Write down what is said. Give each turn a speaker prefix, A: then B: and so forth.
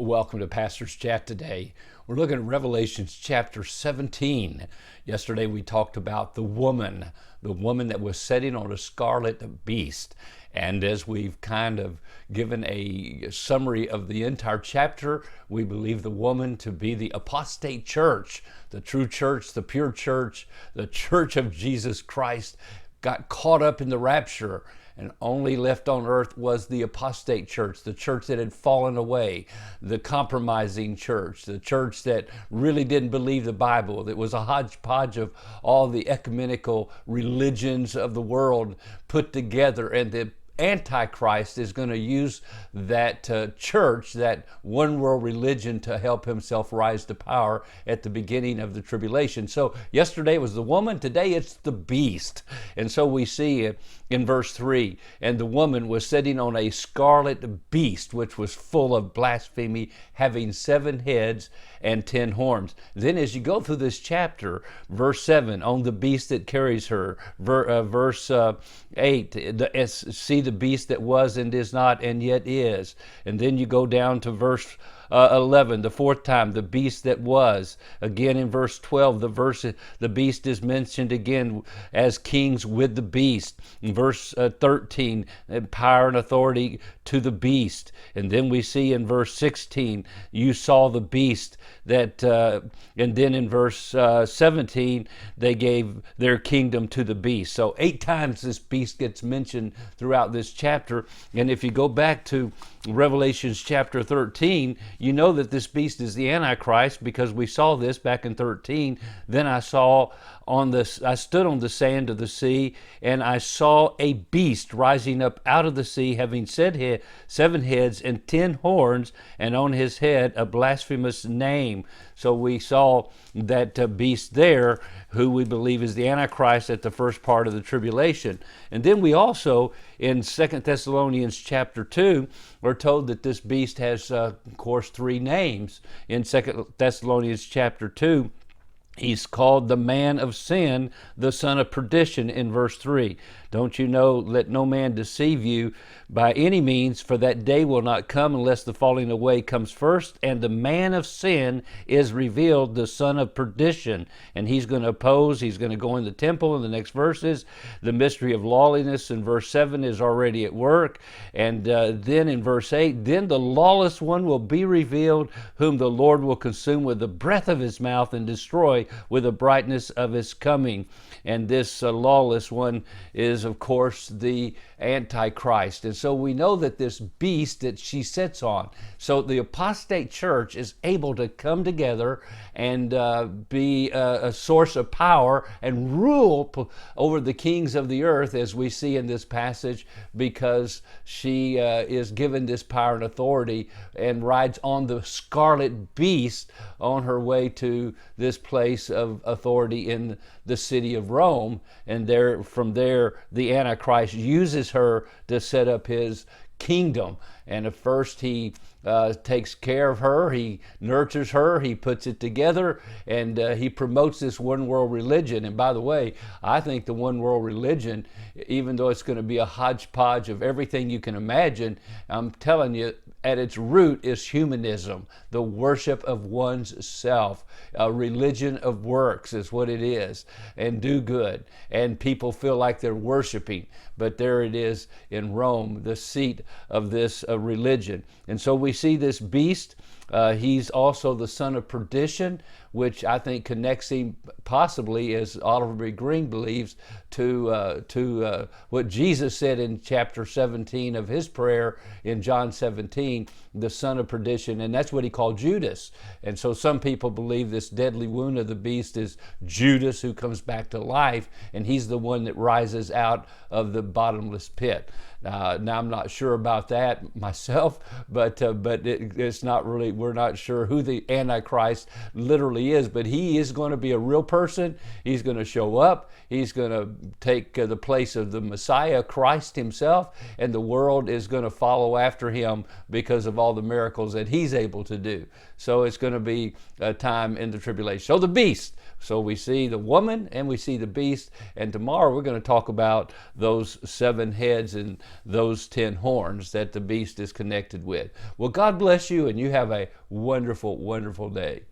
A: Welcome to Pastor's Chat today. We're looking at Revelation chapter 17. Yesterday we talked about the woman that was sitting on a scarlet beast. And as we've kind of given a summary of the entire chapter, we believe the woman to be the apostate church, the true church, the pure church, the church of Jesus Christ, got caught up in the rapture. And only left on earth was the apostate church, the church that had fallen away, the compromising church, the church that really didn't believe the Bible. It was a hodgepodge of all the ecumenical religions of the world put together, and the Antichrist is going to use that church, that one world religion, to help himself rise to power at the beginning of the tribulation. So yesterday was the woman, today it's the beast. And so we see in verse 3, and the woman was sitting on a scarlet beast, which was full of blasphemy, having 7 heads and 10 horns. Then as you go through this chapter, verse 7, on the beast that carries her, verse 8, see the beast that was and is not and yet is. And then you go down to verse 11, the 4th time, the beast that was. Again in verse 12, the beast is mentioned again as kings with the beast. In verse 13, power and authority to the beast. And then we see in verse 16, you saw the beast that, and then in verse 17, they gave their kingdom to the beast. So 8 times this beast gets mentioned throughout this chapter. And if you go back to Revelation chapter 13, you know that this beast is the Antichrist, because we saw this back in 13. Then I stood on the sand of the sea, and I saw a beast rising up out of the sea, having 7 heads and 10 horns, and on his head a blasphemous name. So we saw that beast there, who we believe is the Antichrist at the first part of the tribulation. And then we also, in 2 Thessalonians chapter 2, we're told that this beast has, of course, 3 names. In 2 Thessalonians chapter 2, he's called the man of sin, the son of perdition, in verse 3. Don't you know, let no man deceive you by any means, for that day will not come unless the falling away comes first, and the man of sin is revealed, the son of perdition. And he's going to oppose, he's going to go in the temple in the next verses. The mystery of lawlessness in verse 7 is already at work. And then in verse 8, then the lawless one will be revealed, whom the Lord will consume with the breath of his mouth and destroy with the brightness of his coming. And this lawless one is, of course, the Antichrist. And so we know that this beast that she sits on, so the apostate church is able to come together and be a source of power and rule over the kings of the earth, as we see in this passage, because she is given this power and authority and rides on the scarlet beast on her way to this place of authority in the city of Rome. And from there, the Antichrist uses her to set up his kingdom. And at first he takes care of her, he nurtures her, he puts it together, and he promotes this one world religion. And by the way, I think the one world religion, even though it's going to be a hodgepodge of everything you can imagine, I'm telling you, at its root is humanism, the worship of one's self. A religion of works is what it is, and do good. And people feel like they're worshiping, but there it is in Rome, the seat of this religion. And so we see this beast. He's also the son of perdition, which I think connects him possibly, as Oliver B. Green believes, to what Jesus said in chapter 17 of his prayer in John 17, the son of perdition. And that's what he called Judas. And so some people believe this deadly wound of the beast is Judas, who comes back to life, and he's the one that rises out of the bottomless pit. Now I'm not sure about that myself, but it's not really, we're not sure who the Antichrist literally is, but he is going to be a real person. He's going to show up. He's going to take the place of the Messiah, Christ himself, and the world is going to follow after him, because of all the miracles that he's able to do. So it's going to be a time in the tribulation. So the beast. So we see the woman and we see the beast. And tomorrow we're going to talk about those 7 heads and those 10 horns that the beast is connected with. Well, God bless you, and you have a wonderful, wonderful day.